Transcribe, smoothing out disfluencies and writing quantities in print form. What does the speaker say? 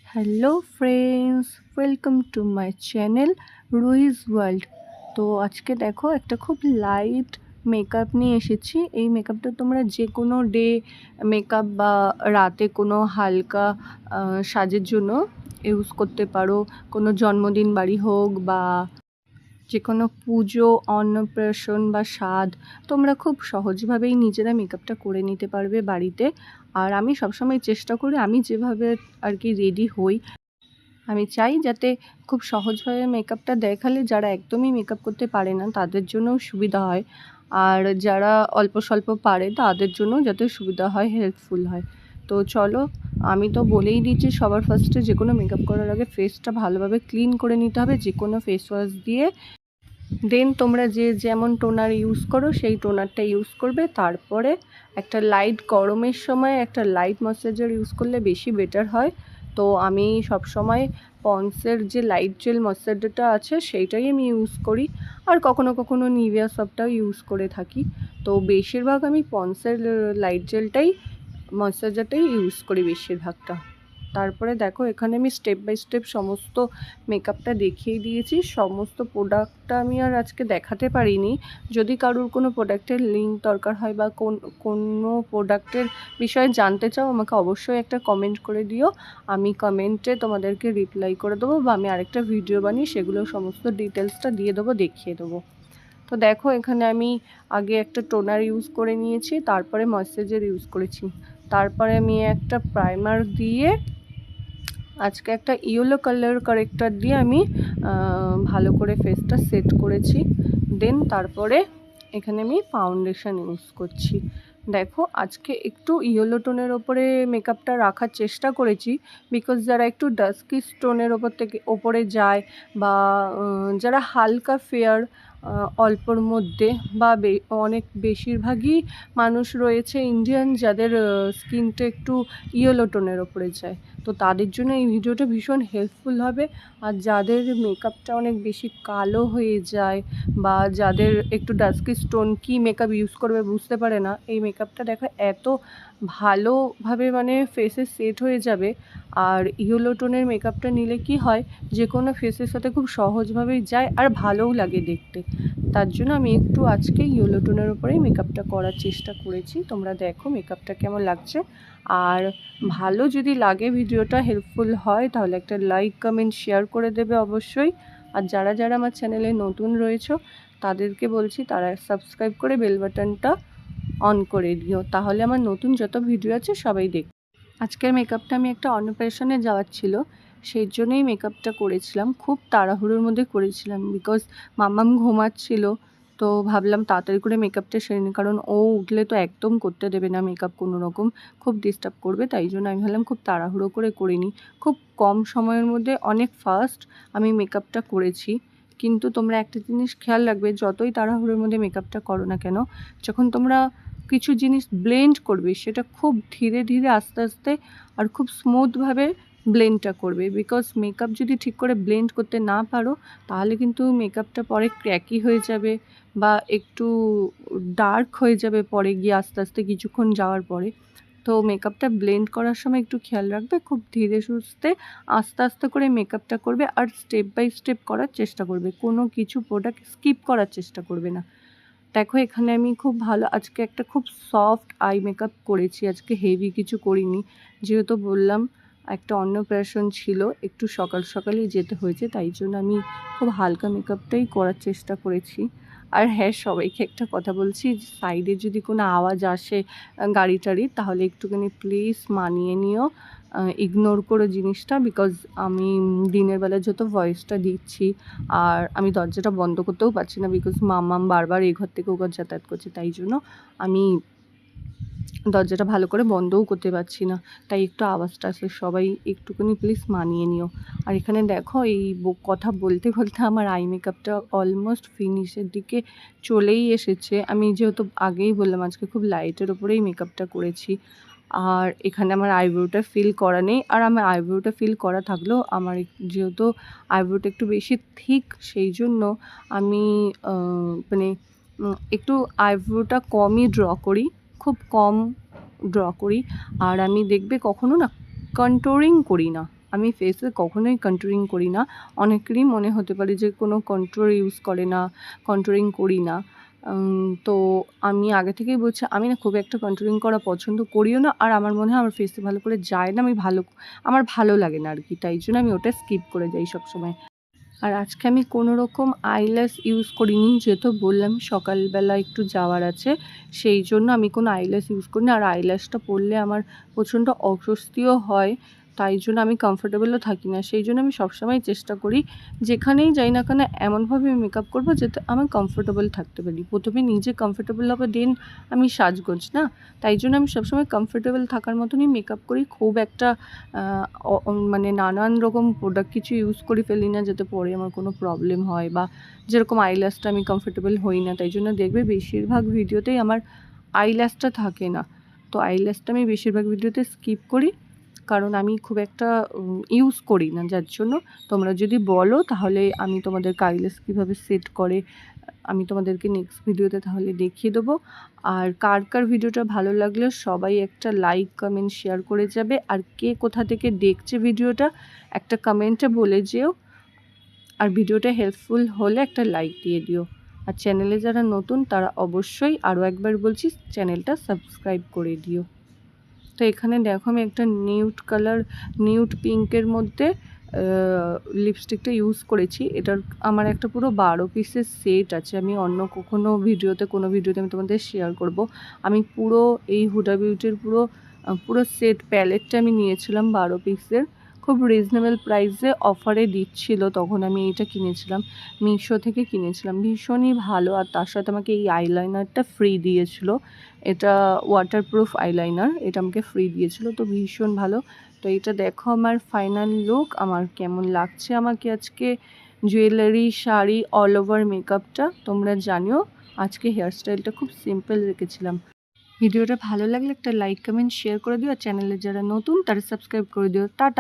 Hello friends, welcome to my channel Ruiz world. তো আজকে দেখো একটা খুব লাইট মেকআপ নিয়ে এসেছি। এই মেকআপটা তোমরা যে কোনো ডে মেকআপ বা রাতে কোনো হালকা সাজের জন্য ইউজ করতে পারো। কোনো জন্মদিন বাড়ি হোক বা যে কোনো পুজো, অন্নপ্রাশন বা স্বাদ, তোমরা খুব সহজভাবেই নিজেরা মেকআপটা করে নিতে পারবে বাড়িতে। আর আমি সবসময় চেষ্টা করি আমি যেভাবে আর কি রেডি হই, আমি চাই যাতে খুব সহজভাবে মেকআপটা দেখালে যারা একদমই মেকআপ করতে পারে না তাদের জন্যও সুবিধা হয়, আর যারা অল্প স্বল্প পারে তাদের জন্য যাতে সুবিধা হয়, হেল্পফুল হয়। তো চলো, আমি তো বলেই দিচ্ছি সবার ফার্স্টে যে কোনো মেকআপ করার আগে ফেসটা ভালোভাবে ক্লিন করে নিতে হবে যে কোনো ফেস ওয়াশ দিয়ে। দেন তোমরা যে যেমন টোনার ইউজ করো সেই টোনারটা ইউজ করবে। তারপরে একটা লাইট গরমের সময় একটা লাইট ময়েশ্চারাইজার ইউজ করলে বেশি বেটার হয়। তো আমি সব সময় পন্সের যে লাইট জেল ময়েশ্চারাইজারটা আছে সেইটাই আমি ইউজ করি, আর কখনো কখনো নিভিয়া সফটটাও ইউজ করে থাকি। তো বেশিরভাগ আমি পন্সের লাইট জেলটাই ময়েশ্চারাইজারটাই ইউজ করি বেশিরভাগটা। তারপরে দেখো এখানে আমি স্টেপ বাই স্টেপ সমস্ত মেকআপটা দেখিয়ে দিয়েছি। সমস্ত প্রোডাক্টটা আমি আর আজকে দেখাতে পারিনি। যদি কারোর কোনো প্রোডাক্টের লিঙ্ক দরকার হয় বা কোনো প্রোডাক্টের বিষয়ে জানতে চাও, আমাকে অবশ্যই একটা কমেন্ট করে দিও। আমি কমেন্টে তোমাদেরকে রিপ্লাই করে দেবো, বা আমি আরেকটা ভিডিও বানিয়ে সেগুলো সমস্ত ডিটেলসটা দিয়ে দেবো, দেখিয়ে দেবো। তো দেখো এখানে আমি আগে একটা টোনার ইউজ করে নিয়েছি, তারপরে ময়েশ্চারাইজার ইউজ করেছি, তারপরে আমি একটা প্রাইমার দিয়ে আজকে একটা ইয়েলো কালার কারেক্টার দিয়ে আমি ভালো করে ফেসটা সেট করেছি। দেন তারপরে এখানে আমি ফাউন্ডেশন ইউজ করছি। দেখো আজকে একটু ইয়েলো টোনের ওপরে মেকআপটা রাখার চেষ্টা করেছি, বিকজ যারা একটু ডাস্কি স্টোনের ওপরে যায়, বা যারা হালকা ফেয়ার অল্পর মধ্যে, বা অনেক বেশিরভাগই মানুষ রয়েছে ইন্ডিয়ান যাদের স্কিনটা একটু ইয়েলো টোনের ওপরে যায়, তো তাদের জন্য এই ভিডিওটা ভীষণ হেল্পফুল হবে। আর যাদের মেকআপটা অনেক বেশি কালো হয়ে যায়, বা যাদের একটু ডাস্কি স্টোন, কি মেকআপ ইউজ করবে বুঝতে পারে না, এই মেকআপটা দেখো এত ভালোভাবে মানে ফেসে সেট হয়ে যাবে। আর ইয়েলো টোনের মেকআপটা নিলে কি হয়, যে কোনো ফেসের সাথে খুব সহজভাবেই যায় আর ভালোও লাগে দেখতে। তার জন্য আমি একটু আজকে ইয়েলো টোনের উপরেই মেকআপটা করার চেষ্টা করেছি। তোমরা দেখো মেকআপটা কেমন লাগছে। আর ভালো যদি লাগে, ভিডিওটা হেল্পফুল হয়, তাহলে একটা লাইক কমেন্ট শেয়ার করে দেবে অবশ্যই। আর যারা যারা আমার চ্যানেলে নতুন রয়েছে তাদেরকে বলছি তারা সাবস্ক্রাইব করে বেল বাটনটা অন করে দিও, তাহলে আমার নতুন যত ভিডিও আছে সবাই দেখবে। আজকের মেকআপটা আমি একটা অন্নপ্রাশনে যাওয়ার ছিল, সেই জন্যই মেকআপটা করেছিলাম, খুব তাড়াহুড়োর মধ্যে করেছিলাম, বিকজ মাম্মাম ঘুমাচ্ছিল। তো ভাবলাম তাড়াতাড়ি করে মেকআপটা সেরে নিই, কারণ ও উঠলে তো একদম করতে দেবে না মেকআপ কোনো রকম, খুব ডিস্টার্ব করবে। তাই জন্য আমি ভাবলাম খুব তাড়াহুড়ো করে নিই, খুব কম সময়ের মধ্যে অনেক ফাস্ট আমি মেকআপটা করেছি। কিন্তু তোমরা একটা জিনিস খেয়াল রাখবে, যতই তাড়াহুড়োর মধ্যে মেকআপটা করো না কেন, যখন তোমরা কিছু জিনিস ব্লেন্ড করবে সেটা খুব ধীরে ধীরে আস্তে আস্তে আর খুব স্মুথভাবে ব্লেন্ডটা করবে। বিকজ মেকআপ যদি ঠিক করে ব্লেন্ড করতে না পারো, তাহলে কিন্তু মেকআপটা পরে ক্র্যাকি হয়ে যাবে, বা একটু ডার্ক হয়ে যাবে পরে গিয়ে আস্তে আস্তে কিছুক্ষণ যাওয়ার পরে। তো মেকআপটা ব্লেন্ড করার সময় একটু খেয়াল রাখবে, খুব ধীরে সুস্থে আস্তে আস্তে করে মেকআপটা করবে, আর স্টেপ বাই স্টেপ করার চেষ্টা করবে, কোনো কিছু প্রোডাক্ট স্কিপ করার চেষ্টা করবে না। দেখো এখানে আমি খুব ভালো আজকে একটা খুব সফট আই মেকআপ করেছি, আজকে হেভি কিছু করিনি, যেহেতু বললাম একটা অন্নপ্রাশন ছিল, একটু সকাল সকালেই যেতে হয়েছে, তাই জন্য আমি খুব হালকা মেকআপটাই করার চেষ্টা করেছি। আর হ্যাঁ, সবাইকে একটা কথা বলছি, সাইডে যদি কোনো আওয়াজ আসে গাড়ি টাড়ি, তাহলে একটুখানি প্লিজ মানিয়ে নিও, ইগনোর করো জিনিসটা, বিকজ আমি দিনের বেলা যত ভয়েসটা দিচ্ছি, আর আমি দরজাটা বন্ধ করতেও পারছি না, বিকজ মাম্মাম বারবার এই ঘর থেকে ও ঘর যাতায়াত করছে, তাই জন্য আমি দরজাটা ভালো করে বন্ধও করতে পারছি না, তাই একটু আওয়াজটা আসে, সবাই একটুখানি প্লিজ মানিয়ে নিও। আর এখানে দেখো এই কথা বলতে বলতে আমার আই মেকআপটা অলমোস্ট ফিনিশের দিকে চলেই এসেছে। আমি যেহেতু আগেই বললাম আজকে খুব লাইটের ওপরেই মেকআপটা করেছি, আর এখানে আমার আইব্রোটা ফিল করা নেই, আর আমার আইব্রোটা ফিল করা থাকলেও আমার যেহেতু আইব্রোটা একটু বেশি থিক, সেই জন্য আমি মানে একটু আইব্রোটা কমই ড্র করি, খুব কম ড্র করি। আর আমি দেখবে কখনো না কন্ট্যুরিং করি না, আমি ফেসে কখনোই কন্ট্যুরিং করি না। অনেকেরই মনে হতে পারে যে কোনো কন্ট্যুর ইউজ করে না, কন্ট্যুরিং করি না। তো আমি আগে থেকেই বলছি আমি না খুব একটা কন্ট্যুরিং করা পছন্দ করিও না, আর আমার মনে হয় আমার ফেসে ভালো করে যায় না, আমার ভালো লাগে না আর কি, তাই জন্য আমি ওটা স্কিপ করে যাই সবসময়। আর আজকে আমি কোনো রকম আইল্যাশ ইউজ করিনি, যেহেতু বললাম সকালবেলা একটু যাওয়ার আছে, সেই জন্য আমি কোনো আইল্যাশ ইউজ করিনি। আর আইল্যাশটা পরলে আমার প্রচণ্ড অস্বস্তিও হয়, তাই জন্য আমি কমফোর্টেবলও থাকি না। সেই জন্য আমি সবসময় চেষ্টা করি যেখানেই যাই না কেন এমনভাবে মেকআপ করবো যাতে আমি কমফোর্টেবল থাকতে পারি। প্রথমে নিজে কমফোর্টেবল হবে, দেন আমি সাজগোজ না, তাই জন্য আমি সবসময় কমফোর্টেবল থাকার মতনই মেকআপ করি। খুব একটা মানে নানান রকম প্রোডাক্ট কিছু ইউজ করে ফেলি না যাতে পরে আমার কোনো প্রবলেম হয়, বা যেরকম আইল্যাশটা আমি কমফোর্টেবল হই না, তাই জন্য দেখবে বেশিরভাগ ভিডিওতেই আমার আইল্যাশটা থাকে না। তো আইল্যাশটা আমি বেশিরভাগ ভিডিওতে স্কিপ করি, কারণ আমি খুব একটা ইউজ করি না, যার জন্য। তোমরা যদি বলো তাহলে আমি তোমাদেরকে আইল্যাশ কীভাবে সেট করে আমি তোমাদেরকে নেক্সট ভিডিওতে তাহলে দেখিয়ে দেবো। আর কার কার ভিডিওটা ভালো লাগলে সবাই একটা লাইক, কমেন্ট, শেয়ার করে যাবে। আর কে কোথা থেকে দেখছে ভিডিওটা একটা কমেন্টে বলে যেও। আর ভিডিওটা হেল্পফুল হলে একটা লাইক দিয়ে দিও। আর চ্যানেলে যারা নতুন তারা অবশ্যই, আরও একবার বলছি, চ্যানেলটা সাবস্ক্রাইব করে দিও। তো এখানে দেখো আমি একটা নিউড পিঙ্কের মধ্যে লিপস্টিকটা ইউজ করেছি। এটার আমার একটা পুরো 12 পিসের সেট আছে, আমি অন্য কোনো ভিডিওতে আমি তোমাদের শেয়ার করব। আমি পুরো এই হুডা বিউটির পুরো সেট প্যালেটটা আমি নিয়েছিলাম 12 পিসের, খুব রিজনেবল প্রাইসে অফারে দিচ্ছিল, তখন আমি এইটা কিনেছিলাম, মিশো থেকে কিনেছিলাম, ভীষণই ভালো। আর তার সাথে আমাকে এই আইলাইনারটা ফ্রি দিয়েছিল, এটা ওয়াটারপ্রুফ আইলাইনার, এটা আমাকে ফ্রি দিয়েছিল, তো ভীষণ ভালো। তো এটা দেখো আমার ফাইনাল লুক, আমার কেমন লাগছে আমাকে আজকে জুয়েলারি, শাড়ি, অল ওভার মেকআপটা। তোমরা জানিও আজকে হেয়ারস্টাইলটা খুব সিম্পল রেখেছিলাম। ভিডিওটা ভালো লাগলে একটা লাইক, কমেন্ট, শেয়ার করে দিও। আর চ্যানেলে যারা নতুন তারা সাবস্ক্রাইব করে দিও। টাটা।